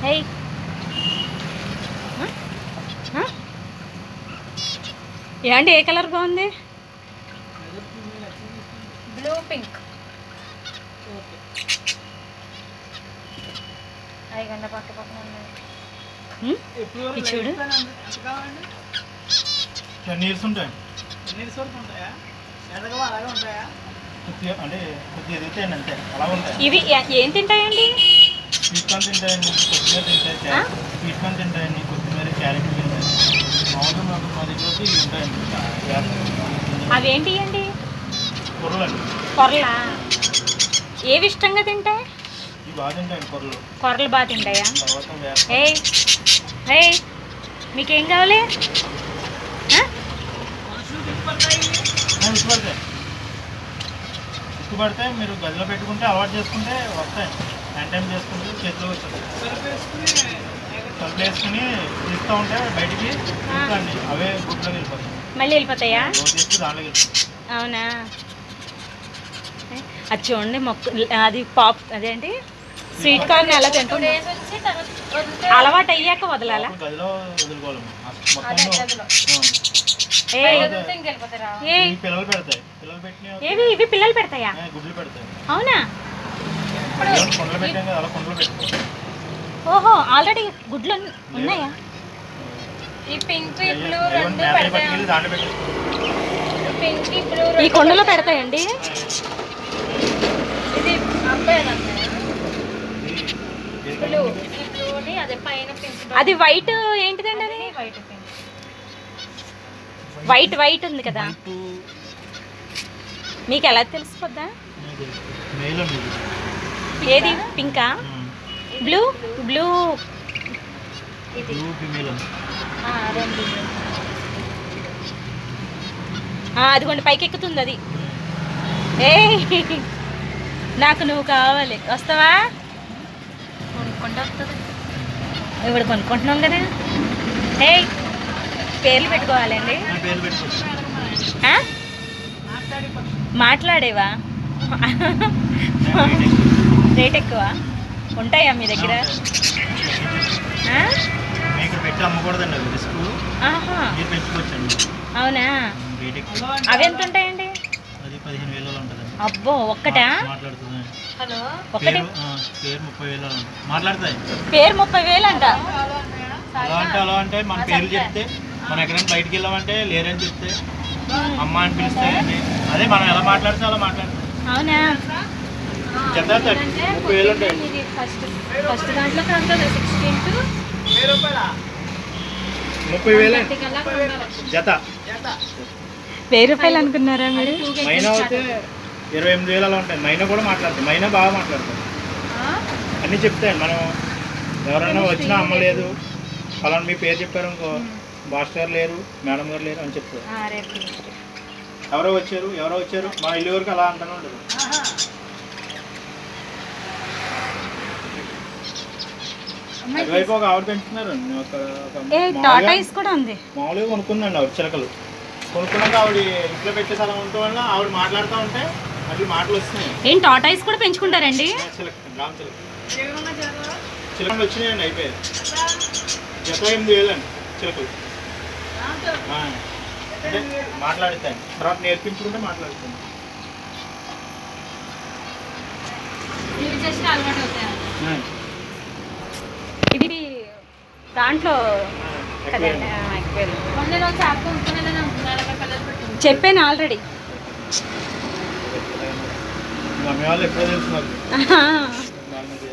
హే ఏంటి ఏ కలర్ బాగుంది? Blue pink. అయ్యగండ పక్క పక్కన చూడు నీర్స్ ఉంటాయి. నీర్స్ వరకు ఉంటాయా? అలాగే ఉంటాయా? అంటే కొద్దిగా ఎదుగుతాయండి అంతే, అలా ఉంటాయి. ఇవి ఏం తింటాయండి? స్వీట్ కార్న్ తింటాయండి, కొత్తిమీర తింటాయి, స్వీట్ కార్న్ తింటాయండి, కొత్తిమీర, క్యారెట్ తింటాయి. మామూలుగా మాకు మా దగ్గర ఇవి ఉంటాయండి. అవేంటి అండి? కొర్రలండి. కొర్రలా? ఏవి ఇష్టంగా తింటాయి? ఇవి బాగా తింటాయండి కొర్రలు. కొర్రలు బాగా తింటాయా? తర్వాత ఏ మీకేం కావాలి? ఇష్టపడితే మీరు గదిలో పెట్టుకుంటే, అలవాటు చేసుకుంటే వస్తాయి. హ్యాండ్ టైం చేసుకుంటే చేతిలో వస్తుంది. తలుపు వేసుకుని తీస్తూ ఉంటే బయటికి తీసుకోండి, అవే గుడ్లోకి వెళ్ళిపోతాయి. మళ్ళీ వెళ్ళిపోతాయా? తీస్తే దాంట్లోకి వెళ్ళిపోతాయి. అవునా? అది చూడండి అది పాప్ అదేంటి స్వీట్ కార్న్ ఎలా తింటాం? అలవాటు అయ్యాక వదలాలా? గదిలో వదులుకోవాలి. పిల్లలు పెడతాయి. పిల్లలు పెట్టిన ఏవి ఇవి పిల్లలు పెడతాయా? గుడ్లు పెడతాయి. అవునా? కొండలు పెట్టాం కదా, అలా కొండలు పెట్టుకోవాలి. ఓహో, ఆల్రెడీ గుడ్లు ఉన్నాయా? ఈ పింక్ బ్లూ రెండు పెడతాయి. దాంట్లో పెట్టుకోవాలి. పింక్ బ్లూ ఈ కొండలో పెడతాయండి. ఇది అబ్బాయి బ్లూ, ఈ బ్లూని అదే పైన పింక్. అది వైట్ ఏంటిదండి? అది వైట్ పింక్. వైట్ ఉంది కదా, మీకు ఎలా తెలిసిపోద్దా? ఏది పింకా బ్లూ? బ్లూ అదిగోండి పైకి ఎక్కుతుంది అది. ఏ నాకు నువ్వు కావాలి, వస్తావా? కొనుక్కుంటూ వస్తుంది. ఇప్పుడు కొనుక్కుంటున్నాం కదా. ఏ పేర్లు పెట్టుకోవాలండి. మాట్లాడేవా? రేట్ ఎక్కువ ఉంటాయా మీ దగ్గర? అవునా? అవి ఎంత ఉంటాయండి? అబ్బో, ఒక్కటా? హలో, ఒకటి పేరు 30,000 అంట. అలా అంటే మన పేర్లు చెప్తే, మనం ఎక్కడైనా బయటికి వెళ్ళామంటే లేరని చెప్తే అమ్మ అని పిలుస్తాయి. అదే మనం ఎలా మాట్లాడితే అలా మాట్లాడతాం. అవునా? 30,000 ఉంటాయి. ఫస్ట్ దాంట్లో 30,000 జత. 1000 రూపాయలు అనుకున్నారా మీరు? మైనా అయితే 28,000 అలా ఉంటాయి. మైనా కూడా మాట్లాడతాయి. మైనా బాగా మాట్లాడతాయి, అన్నీ చెప్తాయి. మనం ఎవరైనా వచ్చినా అమ్మ లేదు, అలా మీ పేరు చెప్పారు ఇంకో, మాస్టర్ గారు లేరు, మేడం గారు లేరు అని చెప్తారు. ఎవరో వచ్చారు మా ఇల్లు వరకు అలా అంటూనే ఉండదు. అటువైపు ఒక ఆవిడ పెంచుతున్నారు. మామూలుగా కొనుక్కుందండి ఆవిడ చిలకలు. కొనుక్కున్నాక ఆవిడ ఇంట్లో పెట్టేసి అలా ఉండటం వల్ల ఆవిడ మాట్లాడుతూ ఉంటే మళ్ళీ మాటలు వస్తున్నాయి. ఏం టాటాయిస్ కూడా పెంచుకుంటారండి? చిలకలు వచ్చినాయండి, అయిపోయాయి. జత 8,000 అండి చిలకలు. అంటే మాట్లాడుతాను, తర్వాత నేర్పించుకుంటే మాట్లాడుతాను. ఇది దాంట్లో చెప్పాను ఆల్రెడీ.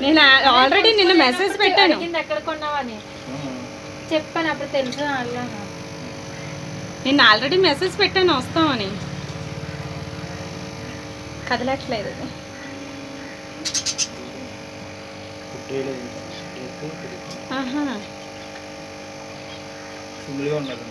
నేను ఆల్రెడీ నిన్న మెసేజ్ పెట్టాను. ఎక్కడ కొన్నావని చెప్పాను, అప్పుడు తెలుసు. నిన్న ఆల్రెడీ మెసేజ్ పెట్టాను వస్తామని. కదలట్లేదు. సింగిల్గా ఉండదు.